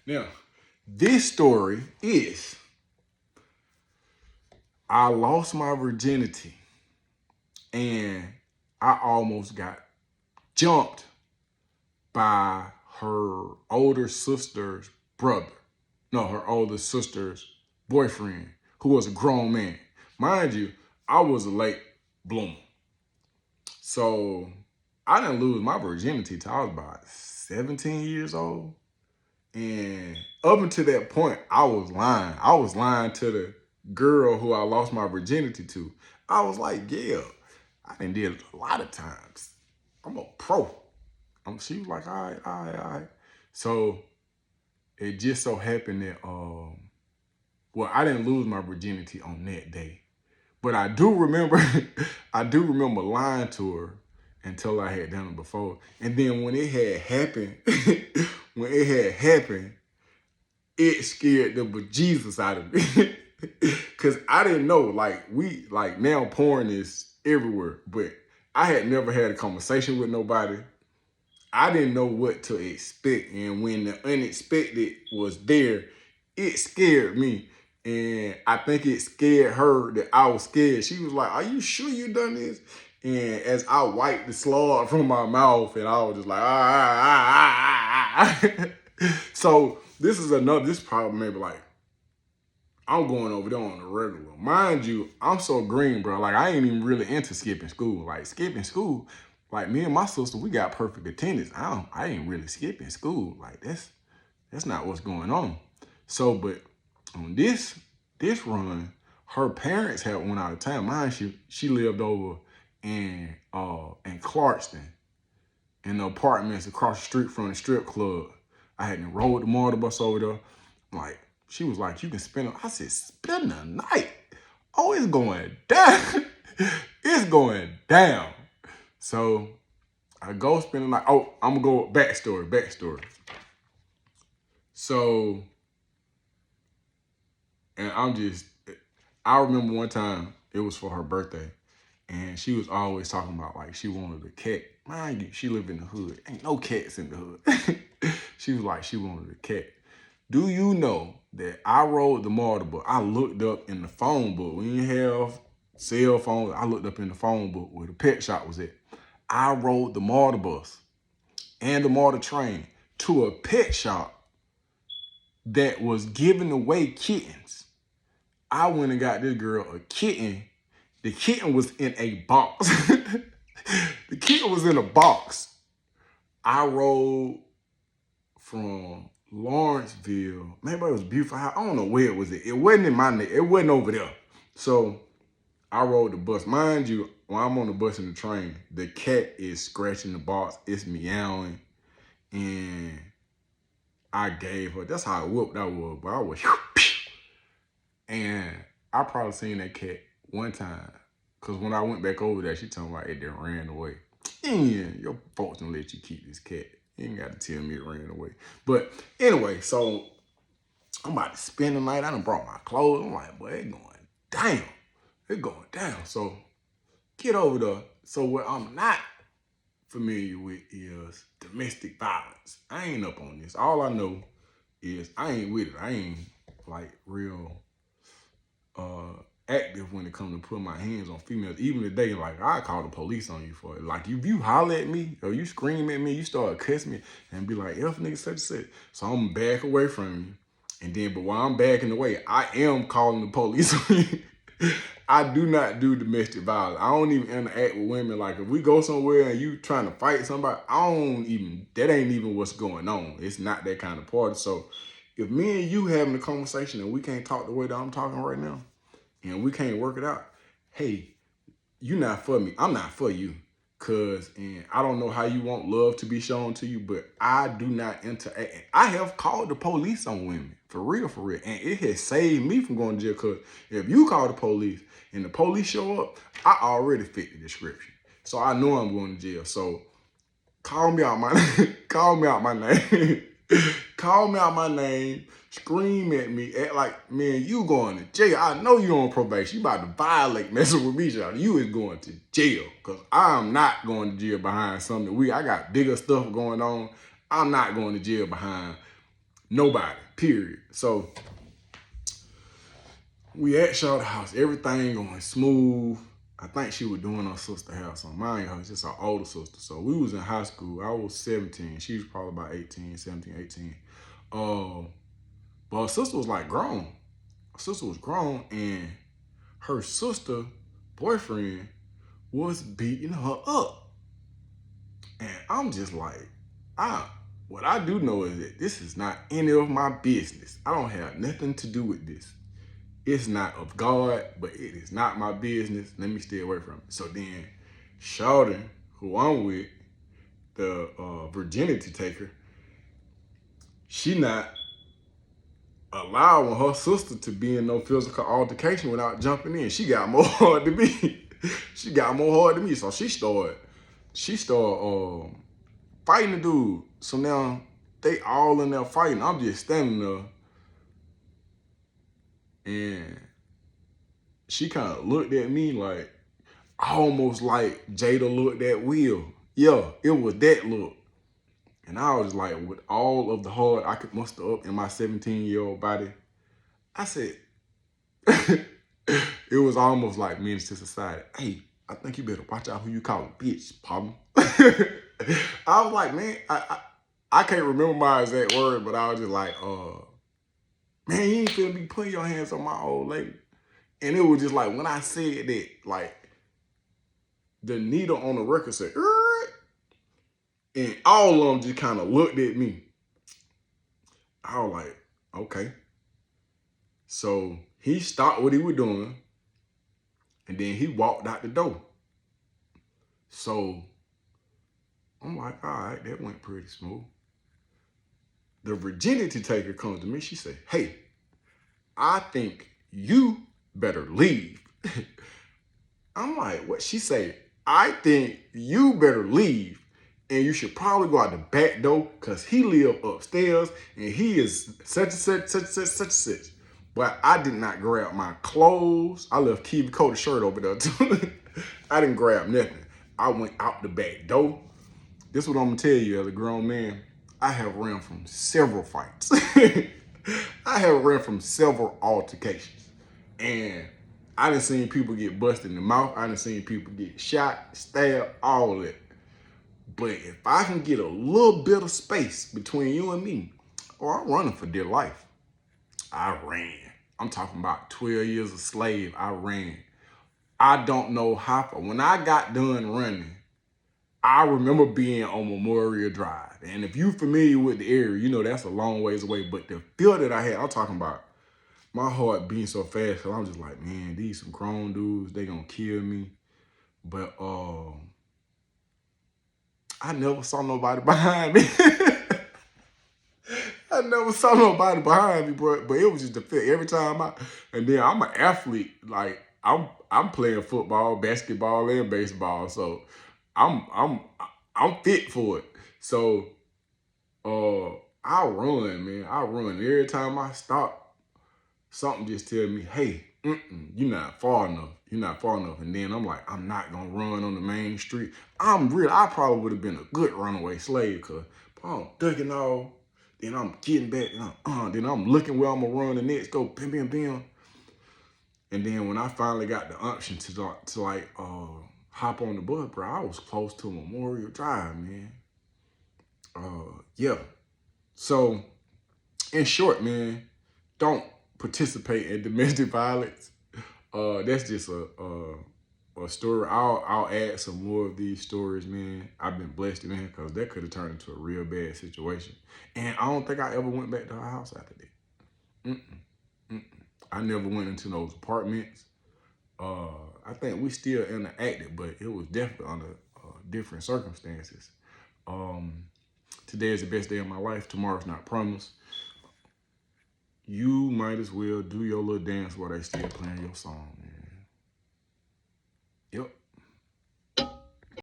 Now, this story is I lost my virginity and I almost got jumped by her older sister's brother. No, her older sister's boyfriend, who was a grown man. Mind you, I was a late bloomer. So I didn't lose my virginity till I was about 17 years old. And up until that point, I was lying. I was lying to the girl who I lost my virginity to. I was like, yeah, I done did it a lot of times. I'm a pro. She was like, all right, all right, all right. So it just so happened that, well, I didn't lose my virginity on that day. But I do remember, I do remember lying to her until I had done it before. And then when it had happened, when it had happened, it scared the bejesus out of me. Cause I didn't know, like now porn is everywhere, but I had never had a conversation with nobody. I didn't know what to expect. And when the unexpected was there, it scared me. And I think it scared her that I was scared. She was like, are you sure you done this? And as I wiped the slug from my mouth, and I was just like, So this is probably maybe like, I'm going over there on the regular. Mind you, I'm so green, bro. Like, I ain't even really into skipping school. Like, skipping school, like me and my sister, we got perfect attendance. I ain't really skipping school. Like, that's not what's going on. So, but on this run, her parents had went out of town. Mine, she lived over in Clarkston, in the apartments across the street from the strip club. I had enrolled the mortar bus over there. Like, she was like, you can spend I said, spend the night. Oh, it's going down. It's going down. So I go spend the night. Oh, I'm gonna go backstory. So, and I remember one time it was for her birthday, and she was always talking about like she wanted a cat. Mind you, she lived in the hood. Ain't no cats in the hood. She was like she wanted a cat. Do you know that I rode the mortar book? I looked up in the phone book. We didn't have cell phones. I looked up in the phone book where the pet shop was at. I rode the mortar bus and the mortar train to a pet shop that was giving away kittens. I went and got this girl a kitten. The kitten was in a box. The kitten was in a box. I rode from Lawrenceville. Maybe it was Beautiful House. I don't know where it was. It wasn't in my neck. It wasn't over there. So I rode the bus. Mind you, when I'm on the bus and the train, the cat is scratching the box. It's meowing. And I gave her, that's how whooped I was. But I was, and I probably seen that cat one time. Because when I went back over there, she told me like it done ran away. And your folks don't let you keep this cat. You ain't got to tell me it ran away. But anyway, so I'm about to spend the night. I done brought my clothes. I'm like, boy, it going down. It going down. So get over there. So what I'm not familiar with is domestic violence. I ain't up on this. All I know is I ain't with it. I ain't like real active when it comes to putting my hands on females. Even today, like I call the police on you for it. Like if you holler at me or you scream at me, you start cussing me and be like, F nigga such and such. So I'm back away from you. And then, but while I'm backing away, I am calling the police on you. I do not do domestic violence. I don't even interact with women. Like if we go somewhere and you trying to fight somebody, that ain't even what's going on. It's not that kind of party. So if me and you having a conversation and we can't talk the way that I'm talking right now, and we can't work it out, hey, you not for me. I'm not for you. And I don't know how you want love to be shown to you, but I do not interact. I have called the police on women, for real. And it has saved me from going to jail, because if you call the police and the police show up, I already fit the description. So I know I'm going to jail. So call me out my name. Call me out my name. Call me out my name. Scream at me. Act like, man, you going to jail. I know you on probation. You about to violate, messing with me, y'all. You is going to jail. Because I'm not going to jail behind something I got bigger stuff going on. I'm not going to jail behind Nobody, period. So we at Shawty's house, everything going smooth. I think she was doing her sister's house on mine. Her, just her older sister. So we was in high school. I was 17. She was probably about 18, 17, 18. But her sister was like grown. Her sister was grown, and her sister boyfriend was beating her up. And I'm just like, what I do know is that this is not any of my business. I don't have nothing to do with this. It's not of God, but it is not my business. Let me stay away from it. So then, Shawty, who I'm with, the virginity taker, she not allowing her sister to be in no physical altercation without jumping in. She got more hard to me. She got more hard to me. So she started fighting the dude. So now they all in there fighting. I'm just standing there, and she kind of looked at me like, almost like Jada looked at Will. Yeah, it was that look. And I was like, with all of the heart I could muster up in my 17-year-old body, I said, it was almost like menace to society. Hey, I think you better watch out who you call a bitch, partner. I was like, man, I can't remember my exact word, but I was just like, man, you ain't finna be putting your hands on my old lady. And it was just like, when I said that, like, the needle on the record said, and all of them just kind of looked at me. I was like, okay. So he stopped what he was doing, and then he walked out the door. So I'm like, all right, that went pretty smooth. The virginity taker comes to me. She said, hey, I think you better leave. I'm like, what? She said, I think you better leave. And you should probably go out the back door because he live upstairs and he is such and such, such and such, such and such. But I did not grab my clothes. I left Kiwi Coda shirt over there too. I didn't grab nothing. I went out the back door. This is what I'm gonna tell you as a grown man. I have ran from several fights. I have ran from several altercations. And I done seen people get busted in the mouth. I done seen people get shot, stabbed, all that. But if I can get a little bit of space between you and me, I'm running for dear life. I ran. I'm talking about 12 years a slave. I ran. I don't know how far. When I got done running, I remember being on Memorial Drive. And if you're familiar with the area, you know that's a long ways away. But the feel that I had, I'm talking about my heart beating so fast, because I'm just like, man, these some grown dudes, they gonna kill me. But I never saw nobody behind me. I never saw nobody behind me, bro. But it was just a fit every time and then I'm an athlete. Like I'm playing football, basketball, and baseball. So I'm fit for it. So I run, man. I run. Every time I stop, something just tell me, hey, you're not far enough. You're not far enough. And then I'm like, I'm not gonna run on the main street. I probably would have been a good runaway slave, because I'm ducking off, then I'm getting back, and then I'm looking where I'm gonna run the next, go bim bim bim. And then when I finally got the option to hop on the bus, bro, I was close to Memorial Drive, man. Yeah. So in short, man, don't participate in domestic violence. That's just a story. I'll add some more of these stories, man. I've been blessed, man, because that could have turned into a real bad situation. And I don't think I ever went back to our house after that. I never went into those apartments. I think we still interacted, but it was definitely under different circumstances. Today is the best day of my life. Tomorrow's not promised. You might as well do your little dance while they still playing your song, man. Yep.